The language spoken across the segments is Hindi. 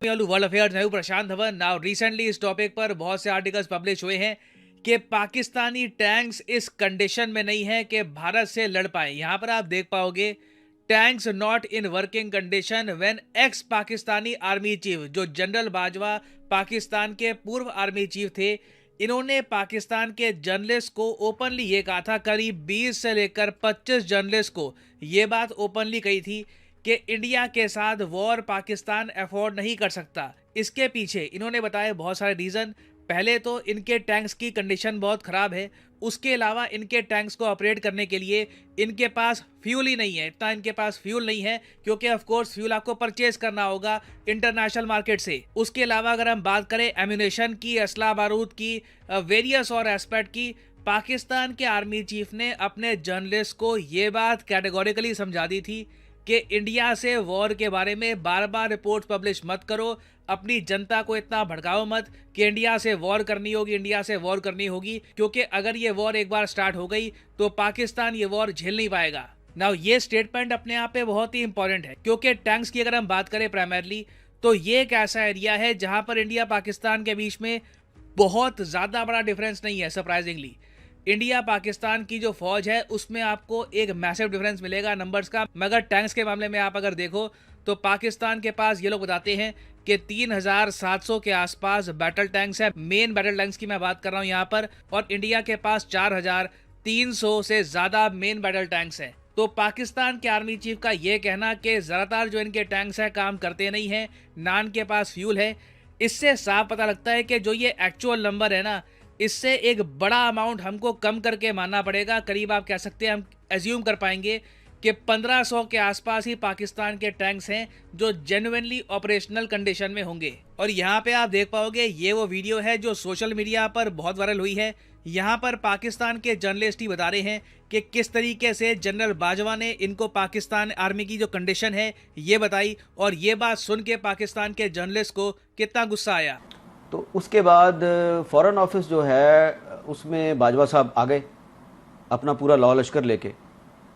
वर्ल्ड अफेयर्स मैं हूं प्रशांत धवन। नाउ रिसेंटली इस टॉपिक पर बहुत से आर्टिकल्स पब्लिश हुए हैं कि पाकिस्तानी टैंक्स इस कंडीशन में नहीं है कि भारत से लड़ पाए। यहां पर आप देख पाओगे tanks not in working condition when x Pakistani army chief, जो जनरल बाजवा पाकिस्तान के पूर्व आर्मी चीफ थे, इन्होंने पाकिस्तान के जर्नलिस्ट को ओपनली ये कहा था, करीब 20 से लेकर 25 जर्नलिस्ट को ये बात ओपनली कही थी कि इंडिया के साथ वॉर पाकिस्तान अफोर्ड नहीं कर सकता। इसके पीछे इन्होंने बताए बहुत सारे रीज़न। पहले तो इनके टैंक्स की कंडीशन बहुत ख़राब है, उसके अलावा इनके टैंक्स को ऑपरेट करने के लिए इनके पास फ्यूल ही नहीं है। इतना इनके पास फ्यूल नहीं है क्योंकि ऑफ कोर्स फ्यूल आपको परचेज करना होगा इंटरनेशनल मार्केट से। उसके अलावा अगर हम बात करें एम्यूनेशन की, असला बारूद की, वेरियस और एस्पेक्ट की, पाकिस्तान के आर्मी चीफ ने अपने जर्नलिस्ट को ये बात कैटेगोरिकली समझा दी थी कि इंडिया से वॉर के बारे में बार बार रिपोर्ट पब्लिश मत करो, अपनी जनता को इतना भड़काओ मत कि इंडिया से वॉर करनी होगी, इंडिया से वॉर करनी होगी, क्योंकि अगर ये वॉर एक बार स्टार्ट हो गई तो पाकिस्तान ये वॉर झेल नहीं पाएगा। नाउ ये स्टेटमेंट अपने आप पे बहुत ही इंपॉर्टेंट है क्योंकि टैंक्स की अगर हम बात करें प्राइमरली तो ये एक ऐसा एरिया है जहां पर इंडिया पाकिस्तान के बीच में बहुत ज़्यादा बड़ा डिफरेंस नहीं है। सरप्राइजिंगली इंडिया पाकिस्तान की जो फौज है उसमें आपको एक मैसिव डिफरेंस मिलेगा नंबर्स का, मगर टैंक्स के मामले में आप अगर देखो तो पाकिस्तान के पास ये लोग बताते हैं कि 3700 के आसपास बैटल टैंक्स है। मेन बैटल टैंक्स की मैं बात कर रहा हूँ यहाँ पर, और इंडिया के पास 4300 से ज़्यादा मेन बैटल टैंक्स है। तो पाकिस्तान के आर्मी चीफ का ये कहना कि ज़्यादातर जो इनके टैंक्स है काम करते नहीं हैं, ना इनके पास फ्यूल है, इससे साफ पता लगता है कि जो ये एक्चुअल नंबर है ना, इससे एक बड़ा अमाउंट हमको कम करके मानना पड़ेगा। करीब आप कह सकते हैं, हम एज्यूम कर पाएंगे कि 1500 के आसपास ही पाकिस्तान के टैंक्स हैं जो जेन्युइनली ऑपरेशनल कंडीशन में होंगे। और यहाँ पे आप देख पाओगे ये वो वीडियो है जो सोशल मीडिया पर बहुत वायरल हुई है। यहाँ पर पाकिस्तान के जर्नलिस्ट ही बता रहे हैं कि किस तरीके से जनरल बाजवा ने इनको पाकिस्तान आर्मी की जो कंडीशन है ये बताई, और ये बात सुन के पाकिस्तान के जर्नलिस्ट को कितना गुस्सा आया। तो उसके बाद फॉरेन ऑफिस जो है उसमें बाजवा साहब आ गए अपना पूरा लॉ लश्कर लेके,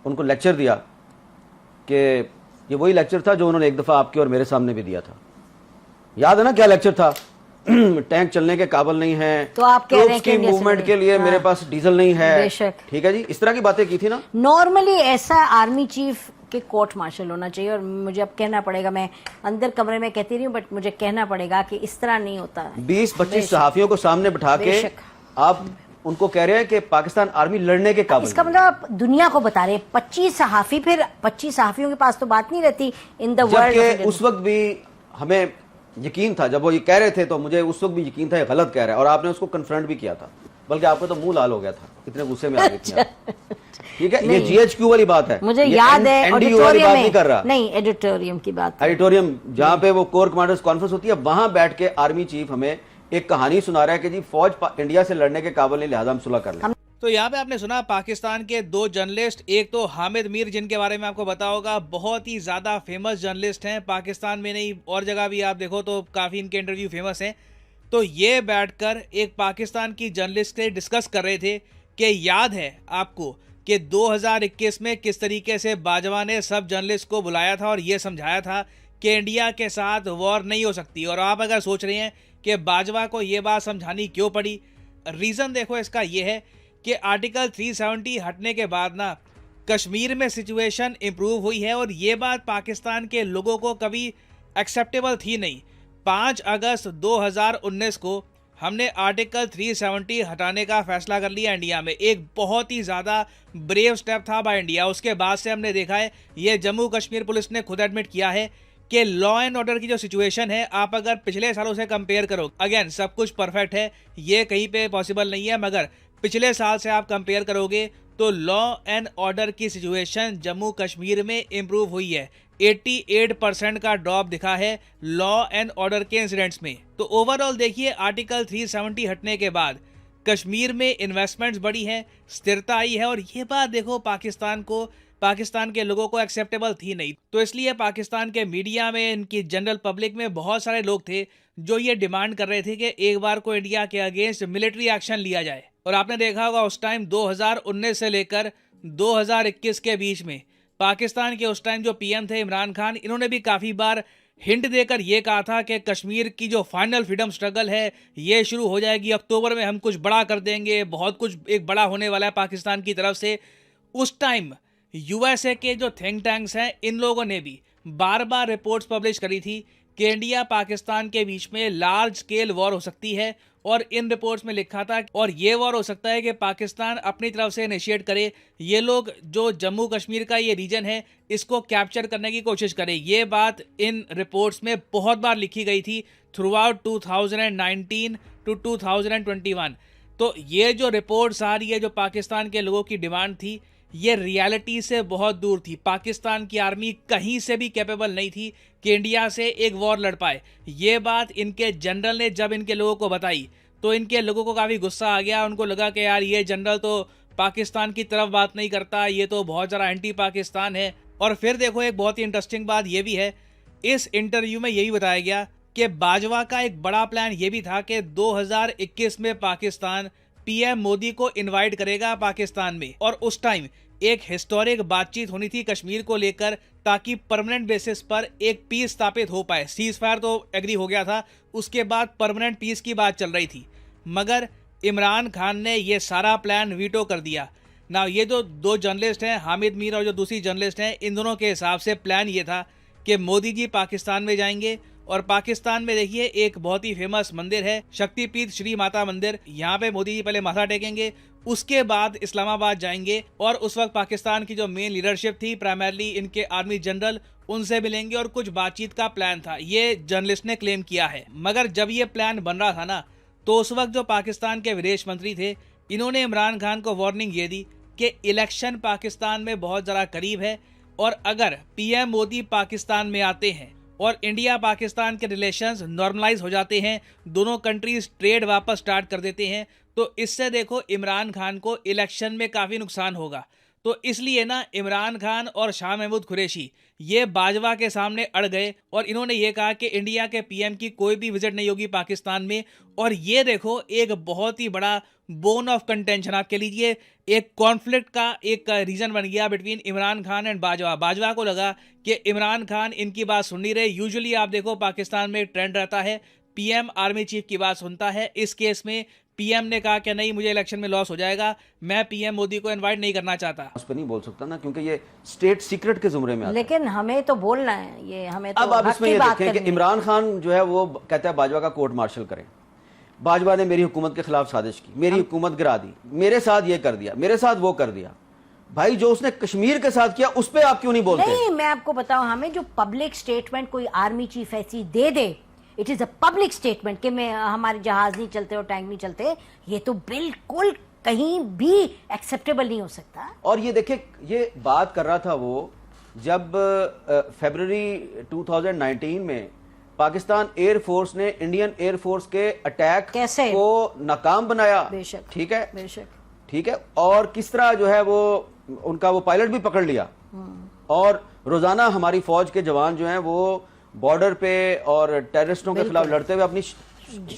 उनको लेक्चर दिया कि ये वही लेक्चर था जो उन्होंने एक दफ़ा आपके और मेरे सामने भी दिया था। याद है ना क्या लेक्चर था? टैंक चलने के काबिल नहीं है, तो आप कह रहे हैं कि मूवमेंट के लिए मेरे पास डीजल नहीं है, ठीक है जी, इस तरह की बातें की थी ना। नॉर्मली ऐसा आर्मी चीफ के कोर्ट मार्शल होना चाहिए, और मुझे अब कहना पड़ेगा, मैं अंदर कमरे में कहती रही हूँ बट मुझे कहना पड़ेगा कि इस तरह नहीं होता। 20-25 सहाफियों को सामने बिठा के आप उनको कह रहे हैं कि पाकिस्तान आर्मी लड़ने के काबिल। इसका मतलब आप दुनिया को बता रहे हैं 25 सहाफी, फिर 25 सहाफियों के पास तो बात नहीं रहती इन द वर्ल्ड। उस वक्त भी हमें यकीन था, जब वो ये कह रहे थे तो मुझे उस वक्त भी यकीन था ये गलत कह रहा है, और आपने उसको कन्फ्रंट भी किया था, बल्कि आपका तो मुंह लाल हो गया था, इतने गुस्से में आ गए थे। ठीक है, ये जीएचक्यू वाली बात है, मुझे याद है एनडीयू वाली बात नहीं कर रहा, नहीं एडिटोरियम की बात, एडिटोरियम जहां पे वो कोर कमांडर्स कॉन्फ्रेंस होती है, वहां बैठ के आर्मी चीफ हमें एक कहानी सुना रहा है कि जी फौज इंडिया से लड़ने के काबिल नहीं, लिहाजा हम सुलह कर लें। तो यहाँ पे आपने सुना पाकिस्तान के दो जर्नलिस्ट, एक तो हामिद मीर जिनके बारे में आपको पता होगा, बहुत ही ज़्यादा फेमस जर्नलिस्ट हैं, पाकिस्तान में नहीं और जगह भी आप देखो तो काफ़ी इनके इंटरव्यू फेमस हैं। तो ये बैठकर एक पाकिस्तान की जर्नलिस्ट से डिस्कस कर रहे थे कि याद है आपको कि 2021 में किस तरीके से बाजवा ने सब जर्नलिस्ट को बुलाया था और ये समझाया था कि इंडिया के साथ वॉर नहीं हो सकती। और आप अगर सोच रहे हैं कि बाजवा को ये बात समझानी क्यों पड़ी, रीज़न देखो इसका ये है कि आर्टिकल 370 हटने के बाद ना कश्मीर में सिचुएशन इम्प्रूव हुई है, और ये बात पाकिस्तान के लोगों को कभी एक्सेप्टेबल थी नहीं। 5 अगस्त 2019 को हमने आर्टिकल 370 हटाने का फैसला कर लिया इंडिया में। एक बहुत ही ज़्यादा ब्रेव स्टेप था बाय इंडिया। उसके बाद से हमने देखा है, ये जम्मू कश्मीर पुलिस ने खुद एडमिट किया है कि लॉ एंड ऑर्डर की जो सिचुएशन है, आप अगर पिछले सालों से कंपेयर करो, अगेन सब कुछ परफेक्ट है, ये कहीं पे पॉसिबल नहीं है, मगर पिछले साल से आप कंपेयर करोगे तो लॉ एंड ऑर्डर की सिचुएशन जम्मू कश्मीर में इम्प्रूव हुई है। 88% का ड्रॉप दिखा है लॉ एंड ऑर्डर के इंसिडेंट्स में। तो ओवरऑल देखिए, आर्टिकल 370 हटने के बाद कश्मीर में इन्वेस्टमेंट्स बढ़ी हैं, स्थिरता आई है, और ये बात देखो पाकिस्तान के लोगों को एक्सेप्टेबल थी नहीं। तो इसलिए पाकिस्तान के मीडिया में, इनकी जनरल पब्लिक में बहुत सारे लोग थे जो ये डिमांड कर रहे थे कि एक बार को इंडिया के अगेंस्ट मिलिट्री एक्शन लिया जाए। और आपने देखा होगा उस टाइम 2019 से लेकर 2021 के बीच में पाकिस्तान के उस टाइम जो पीएम थे इमरान खान, इन्होंने भी काफ़ी बार हिंट देकर ये कहा था कि कश्मीर की जो फाइनल फ्रीडम स्ट्रगल है ये शुरू हो जाएगी अक्टूबर में, हम कुछ बड़ा कर देंगे, बहुत कुछ एक बड़ा होने वाला है पाकिस्तान की तरफ से। उस टाइम यूएसए के जो थिंक टैंक्स हैं इन लोगों ने भी बार बार रिपोर्ट्स पब्लिश करी थी कि इंडिया पाकिस्तान के बीच में लार्ज स्केल वॉर हो सकती है, और इन रिपोर्ट्स में लिखा था और ये वॉर हो सकता है कि पाकिस्तान अपनी तरफ से इनिशिएट करे, ये लोग जो जम्मू कश्मीर का ये रीजन है इसको कैप्चर करने की कोशिश करे। ये बात इन रिपोर्ट्स में बहुत बार लिखी गई थी थ्रू आउट 2019 टू 2021। तो ये जो रिपोर्ट्स आ रही है, जो पाकिस्तान के लोगों की डिमांड थी, ये रियलिटी से बहुत दूर थी। पाकिस्तान की आर्मी कहीं से भी कैपेबल नहीं थी कि इंडिया से एक वॉर लड़ पाए। ये बात इनके जनरल ने जब इनके लोगों को बताई तो इनके लोगों को काफ़ी गुस्सा आ गया। उनको लगा कि यार ये जनरल तो पाकिस्तान की तरफ बात नहीं करता, ये तो बहुत ज़्यादा एंटी पाकिस्तान है। और फिर देखो एक बहुत ही इंटरेस्टिंग बात ये भी है, इस इंटरव्यू में यही बताया गया कि बाजवा का एक बड़ा प्लान ये भी था कि 2021 में पाकिस्तान पीएम मोदी को इनवाइट करेगा पाकिस्तान में, और उस टाइम एक हिस्टोरिक बातचीत होनी थी कश्मीर को लेकर ताकि परमानेंट बेसिस पर एक पीस स्थापित हो पाए। सीज फायर तो एग्री हो गया था, उसके बाद परमानेंट पीस की बात चल रही थी, मगर इमरान खान ने ये सारा प्लान वीटो कर दिया ना। ये जो दो जर्नलिस्ट हैं, हामिद मीर और जो दूसरी जर्नलिस्ट हैं, इन दोनों के हिसाब से प्लान ये था कि मोदी जी पाकिस्तान में जाएंगे, और पाकिस्तान में देखिए एक बहुत ही फेमस मंदिर है शक्तिपीठ श्री माता मंदिर, यहाँ पे मोदी जी पहले माथा टेकेंगे, उसके बाद इस्लामाबाद जाएंगे, और उस वक्त पाकिस्तान की जो मेन लीडरशिप थी प्राइमरली इनके आर्मी जनरल, उनसे मिलेंगे और कुछ बातचीत का प्लान था, ये जर्नलिस्ट ने क्लेम किया है। मगर जब ये प्लान बन रहा था ना, तो उस वक्त जो पाकिस्तान के विदेश मंत्री थे, इन्होंने इमरान खान को वार्निंग ये दी कि इलेक्शन पाकिस्तान में बहुत ज़रा करीब है, और अगर पीएम मोदी पाकिस्तान में आते हैं और इंडिया पाकिस्तान के रिलेशंस नॉर्मलाइज हो जाते हैं, दोनों कंट्रीज ट्रेड वापस स्टार्ट कर देते हैं, तो इससे देखो इमरान खान को इलेक्शन में काफ़ी नुकसान होगा। तो इसलिए ना इमरान खान और शाह महमूद कुरैशी ये बाजवा के सामने अड़ गए, और इन्होंने ये कहा कि इंडिया के पीएम की कोई भी विजिट नहीं होगी पाकिस्तान में। और ये देखो एक बहुत ही बड़ा बोन ऑफ कंटेंशन, आप कह लीजिए एक कॉन्फ्लिक्ट का एक रीजन बन गया बिटवीन इमरान खान एंड बाजवा। बाजवा को लगा कि इमरान खान इनकी बात सुन नहीं रहे। यूजुअली आप देखो पाकिस्तान में एक ट्रेंड रहता है, पीएम आर्मी चीफ की बात सुनता है। इस केस में पीएम ने कहा कि नहीं, मुझे इलेक्शन में लॉस हो जाएगा, मैं पीएम मोदी को इनवाइट नहीं करना चाहता। उस पर नहीं बोल सकता ना, क्योंकि ये स्टेट सीक्रेट के जुमरे में आता है। लेकिन हमें तो बोलना है, ये हमें तो अब आप हक इसमें की ये बात देखें कि करनी है। इमरान खान जो है वो कहता है बाजवा का कोर्ट मार्शल करें। बाजवा ने मेरी हुकूमत के खिलाफ साजिश की, मेरी हुकूमत गिरा दी, मेरे साथ ये कर दिया, मेरे साथ वो कर दिया। भाई जो उसने कश्मीर के साथ किया उस पर आप क्यों नहीं बोलते? नहीं, मैं आपको बताऊं, हमें जो पब्लिक स्टेटमेंट कोई आर्मी चीफ ऐसी दे दे, it is a public statement कि मैं हमारे जहाज नहीं चलते और टैंक नहीं चलते, ये तो बिल्कुल कहीं भी एक्सेप्टेबल नहीं हो सकता। और ये देखे, ये बात कर रहा था वो जब फरवरी 2019 में पाकिस्तान एयरफोर्स ने इंडियन एयरफोर्स के अटैक कैसे को नाकाम बनाया। बेशक, ठीक है, बेशक, ठीक है। और किस तरह जो है वो उनका वो पायलट भी पकड़ लिया, और रोजाना हमारी फौज के जवान जो हैं वो बॉर्डर पे और टेररिस्टों के खिलाफ लड़ते हुए अपनी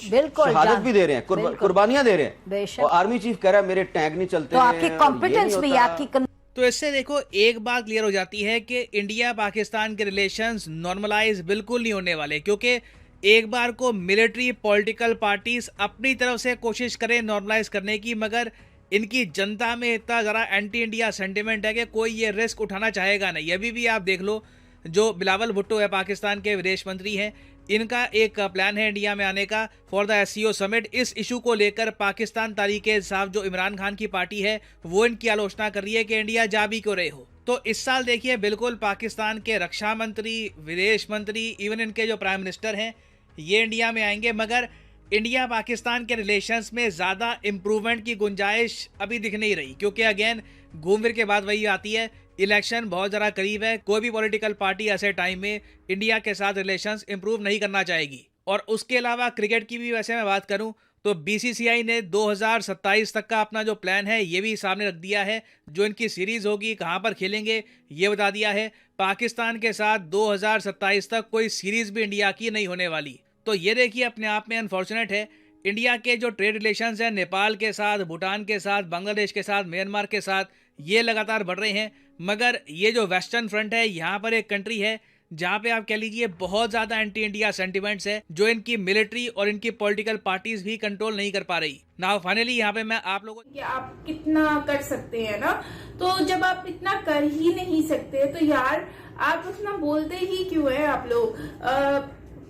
बिल्कुल शहादत भी दे रहे हैं, कुर्बानियां दे रहे हैं। बेशक। और आर्मी चीफ कह रहा है मेरे टैंक नहीं चलते तो हैं, आपकी और ये कॉम्पिटेंस नहीं भी, होता। आपकी तो इससे देखो एक बात क्लियर हो जाती है कि इंडिया पाकिस्तान के रिलेशंस नॉर्मलाइज बिल्कुल नहीं होने वाले, क्योंकि एक बार को मिलिट्री पॉलिटिकल पार्टीज अपनी तरफ से कोशिश करें नॉर्मलाइज करने की, मगर इनकी जनता में इतना ज़रा एंटी इंडिया सेंटिमेंट है कि कोई ये रिस्क उठाना चाहेगा नहीं। अभी भी आप देख लो, जो बिलावल भुट्टो है पाकिस्तान के विदेश मंत्री हैं, इनका एक प्लान है इंडिया में आने का फॉर द एससीओ समिट। इस इशू को लेकर पाकिस्तान तहरीक इंसाफ जो इमरान खान की पार्टी है वो इनकी आलोचना कर रही है कि इंडिया जा भी क्यों रहे हो। तो इस साल देखिए बिल्कुल पाकिस्तान के रक्षा मंत्री, विदेश मंत्री, इवन इनके जो प्राइम मिनिस्टर हैं ये इंडिया में आएंगे, मगर इंडिया पाकिस्तान के रिलेशंस में ज़्यादा इम्प्रूवमेंट की गुंजाइश अभी दिख नहीं रही, क्योंकि अगेन घूम फिर के बाद वही आती है, इलेक्शन बहुत ज़रा करीब है। कोई भी पॉलिटिकल पार्टी ऐसे टाइम में इंडिया के साथ रिलेशंस इंप्रूव नहीं करना चाहेगी। और उसके अलावा क्रिकेट की भी वैसे मैं बात करूं तो बीसीसीआई ने 2027 तक का अपना जो प्लान है ये भी सामने रख दिया है। जो इनकी सीरीज़ होगी, कहां पर खेलेंगे, ये बता दिया है। पाकिस्तान के साथ 2027 तक कोई सीरीज़ भी इंडिया की नहीं होने वाली। तो ये देखिए अपने आप में अनफॉर्चुनेट है, इंडिया के जो ट्रेड रिलेशंस हैं नेपाल के साथ, भूटान के साथ, बांग्लादेश के साथ, म्यांमार के साथ, ये लगातार बढ़ रहे हैं, मगर ये जो वेस्टर्न फ्रंट है यहाँ पर एक कंट्री है जहां पे आप कह लीजिए बहुत ज्यादा एंटी इंडिया सेंटिमेंट्स है जो इनकी मिलिट्री और इनकी पॉलिटिकल पार्टीज भी कंट्रोल नहीं कर पा रही। नाउ फाइनली यहाँ पे मैं आप लोगों कि आप कितना कर सकते हैं ना, तो जब आप इतना कर ही नहीं सकते तो यार आप उतना बोलते ही क्यों है आप लोग?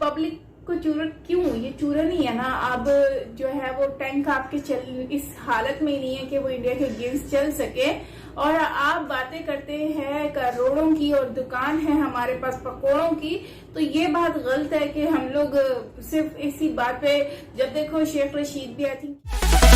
पब्लिक को चूरन क्यों? ये चूरन ही है ना। अब जो है वो टैंक आपके इस हालत में ही नहीं है कि वो इंडिया के अगेंस्ट चल सके, और आप बातें करते हैं करोड़ों की और दुकान है हमारे पास पकौड़ों की। तो ये बात गलत है कि हम लोग सिर्फ इसी बात पे, जब देखो शेख रशीद भी आई थिंक